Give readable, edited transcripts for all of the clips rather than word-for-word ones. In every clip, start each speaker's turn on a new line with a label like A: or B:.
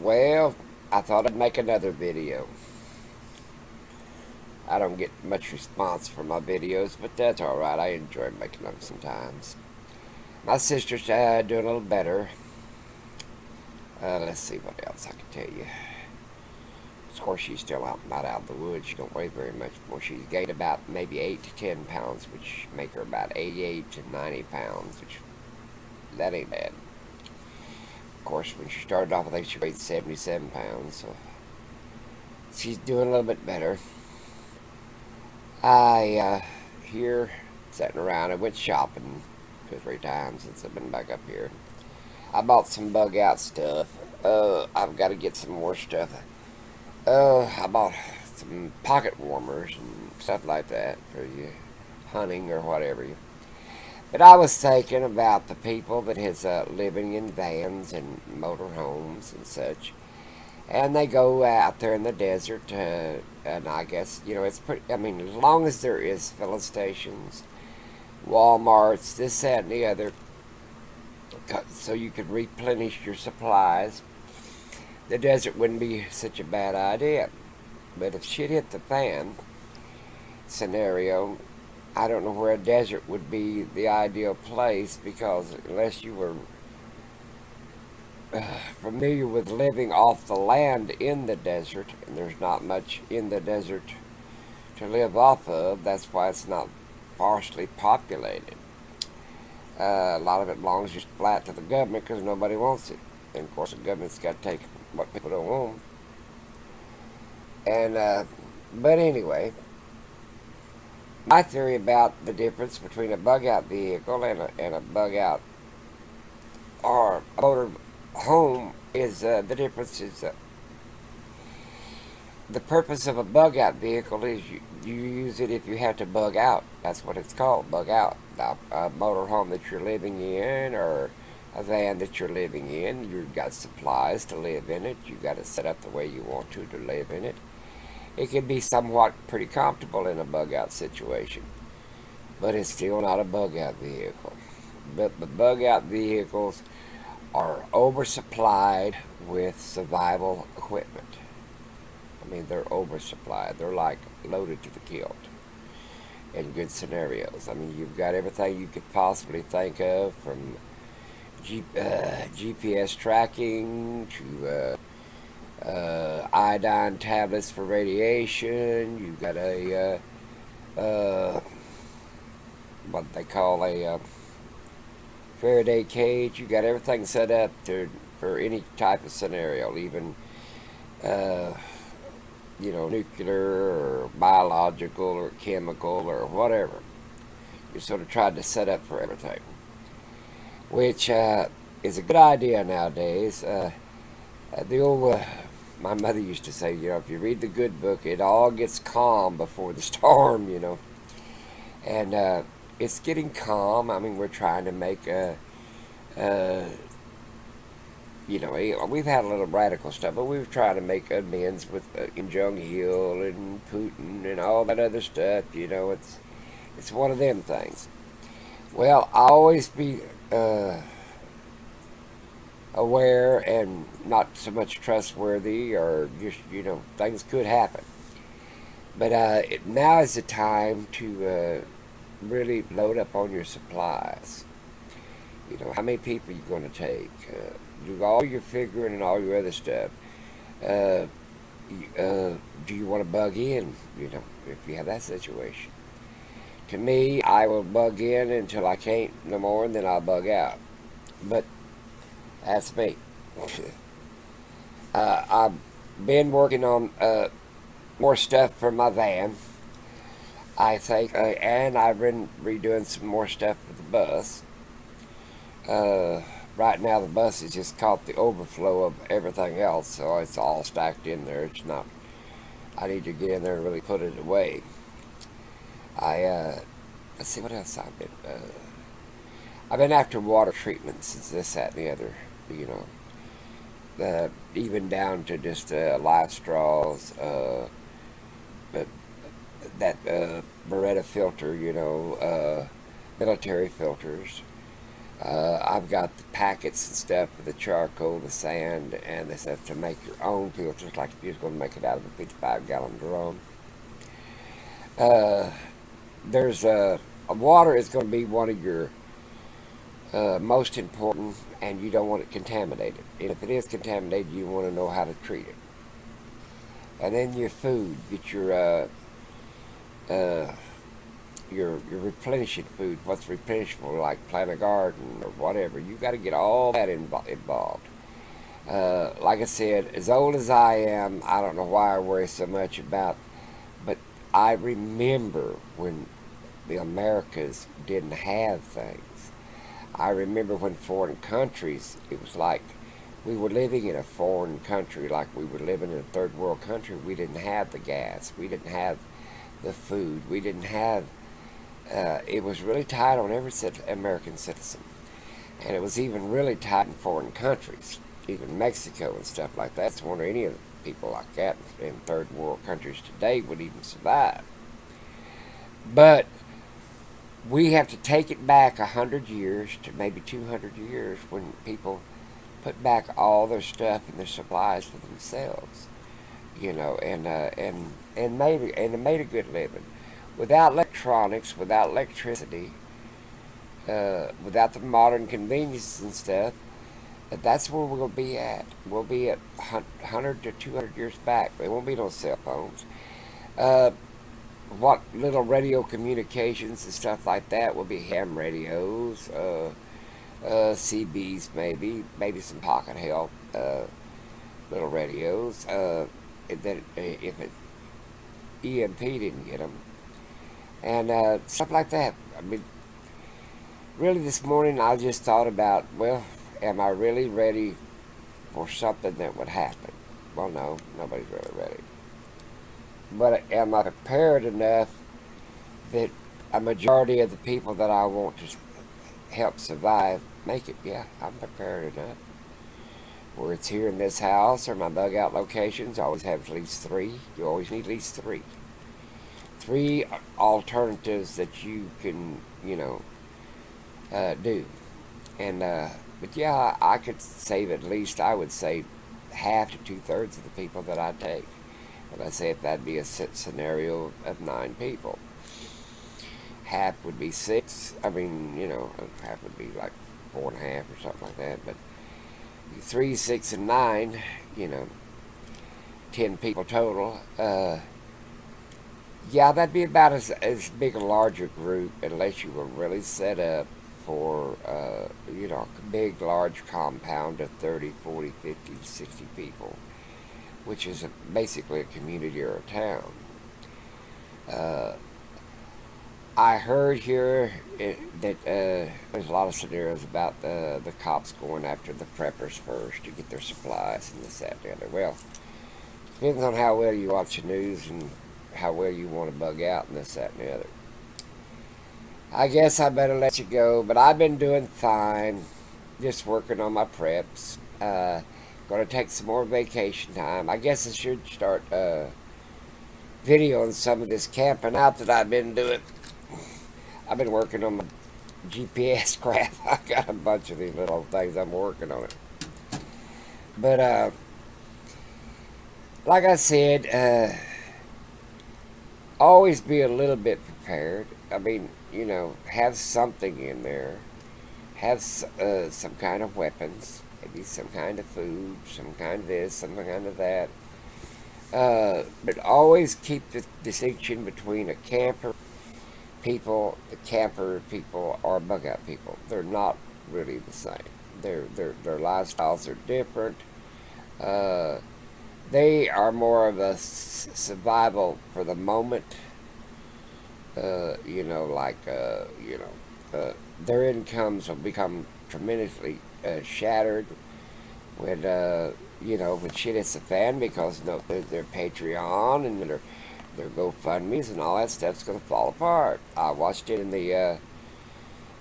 A: Well, I thought I'd make another video. I don't get much response from my videos, but that's alright. I enjoy making them sometimes. My sister's doing a little better. Let's see what else I can tell you. Of course, she's still not out of the woods. She don't weigh very much more. She's gained about maybe 8 to 10 pounds, which make her about 88 to 90 pounds, which that ain't bad. Of course, when she started off, I think she weighed 77 pounds, so she's doing a little bit better. I here sitting around. I went shopping 2 or 3 times since I've been back up here. I bought some bug out stuff. I've got to get some more stuff. I bought some pocket warmers and stuff like that for you hunting or whatever. But I was thinking about the people that is living in vans and motorhomes and such, and they go out there in the desert. And I guess it's pretty. I mean, as long as there is filling stations, WalMarts, this, that, and the other, so you could replenish your supplies, the desert wouldn't be such a bad idea. But if shit hit the fan scenario, I don't know where a desert would be the ideal place because unless you were familiar with living off the land in the desert, and there's not much in the desert to live off of, that's why it's not sparsely populated. A lot of it belongs just flat to the government because nobody wants it. And of course, the government's got to take what people don't want. But anyway, my theory about the difference between a bug out vehicle and a bug out or a motor home is the difference is the purpose of a bug out vehicle is you use it if you have to bug out. That's what it's called, bug out. Now, a motor home that you're living in or a van that you're living in, you've got supplies to live in it. You've got to set up the way you want to live in it. It can be somewhat pretty comfortable in a bug out situation, but it's still not a bug out vehicle. But the bug out vehicles are oversupplied with survival equipment. I mean, they're oversupplied. They're like loaded to the kilt in good scenarios. I mean, you've got everything you could possibly think of from GPS tracking to iodine tablets for radiation. You've got what they call a Faraday cage. You've got everything set up for any type of scenario, even uh, nuclear or biological or chemical or whatever. You sort of tried to set up for everything, which is a good idea nowadays. The old my mother used to say, if you read the good book, it all gets calm before the storm. And it's getting calm. I mean, we're trying to make uh, we've had a little radical stuff, but we've tried to make amends with Kim Jong Il and Putin and all that other stuff. It's one of them things. Well, I always be aware and not so much trustworthy, or just things could happen. But now is the time to really load up on your supplies. How many people are you going to take? Do all your figuring and all your other stuff. Uh, do you want to bug in? If you have that situation. To me, I will bug in until I can't no more, and then I'll bug out. But that's me. I've been working on more stuff for my van, I think, and I've been redoing some more stuff for the bus. Right now, the bus has just caught the overflow of everything else, so it's all stacked in there. It's not. I need to get in there and really put it away. I let's see what else I've been after water treatment since this, that, and the other. You even down to just live straws, but that Beretta filter, military filters. I've got the packets and stuff for the charcoal, the sand, and the stuff to make your own filters, like if you're going to make it out of a 55-gallon drum. Uh, there's water is going to be one of your most important, and you don't want it contaminated. And if it is contaminated, you want to know how to treat it. And then your food, get uh, your replenishing food, what's replenishable, like plant a garden or whatever. You got to get all that involved. Like I said, as old as I am, I don't know why I worry so much about, but I remember when the Americas didn't have things. I remember when foreign countries, it was like we were living in a foreign country, like we were living in a third world country. We didn't have the gas, we didn't have the food, we didn't have. It was really tight on every American citizen, and it was even really tight in foreign countries, even Mexico and stuff like that. It's wonder any of the people like that in third world countries today would even survive. But we have to take it back 100 years to maybe 200 years when people put back all their stuff and their supplies for themselves, and made a good living without electronics, without electricity, without the modern conveniences and stuff. That's where we're going to be at. We'll be at 100 to 200 years back. There won't be no cell phones. Uh, what little radio communications and stuff like that will be ham radios, CBs maybe some pocket help, little radios. If it EMP didn't get them, and stuff like that. I mean, really, this morning I just thought about, well, am I really ready for something that would happen? Well, no, nobody's really ready. But am I prepared enough that a majority of the people that I want to help survive make it? Yeah, I'm prepared enough. Where it's here in this house or my bug out locations, I always have at least three. You always need at least three. Three alternatives that you can, do. And but yeah, I could save at least, I would say, half to 2/3 of the people that I take. And I say if that'd be a scenario of 9 people, half would be six. I mean, half would be like 4.5 or something like that. But 3, 6, and 9, 10 people total. Yeah, that'd be about as big a larger group unless you were really set up for, a big, large compound of 30, 40, 50, 60 people, which is basically a community or a town. Uh, I heard here that there's a lot of scenarios about the cops going after the preppers first to get their supplies and this, that, and the other. Well, depends on how well you watch the news and how well you want to bug out and this, that, and the other. I guess I better let you go, but I've been doing fine, just working on my preps. Going to take some more vacation time. I guess I should start videoing some of this camping out that I've been doing. I've been working on my GPS crap. I got a bunch of these little things I'm working on it. But like I said, always be a little bit prepared. I mean, have something in there. Have some kind of weapons, maybe some kind of food, some kind of this, some kind of that. But always keep the distinction between a camper people are bug out people. They're not really the same. Their lifestyles are different. Uh, they are more of a survival for the moment. Like their incomes will become tremendously shattered when when shit hits the fan because their Patreon and their GoFundmes and all that stuff's gonna fall apart. I watched it in the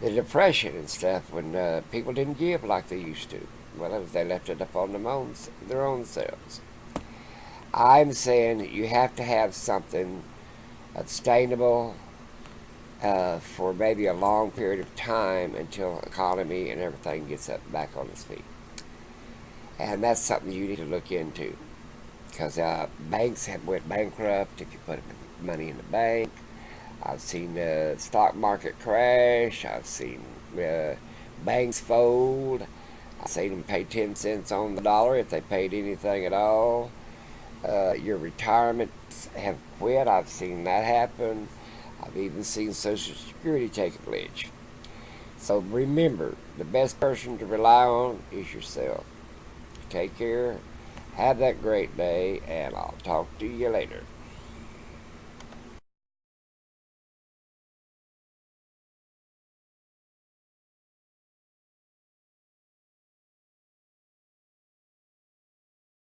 A: Depression and stuff when people didn't give like they used to. Well, it was, they left it up on their own selves. I'm saying that you have to have something sustainable, for maybe a long period of time until economy and everything gets up back on its feet. And that's something you need to look into because banks have went bankrupt if you put money in the bank. I've seen the stock market crash. I've seen banks fold. I've seen them pay 10 cents on the dollar if they paid anything at all. Your retirements have quit. I've seen that happen. I've even seen Social Security take a glitch. So remember, the best person to rely on is yourself. Take care. Have that great day, and I'll talk to you later.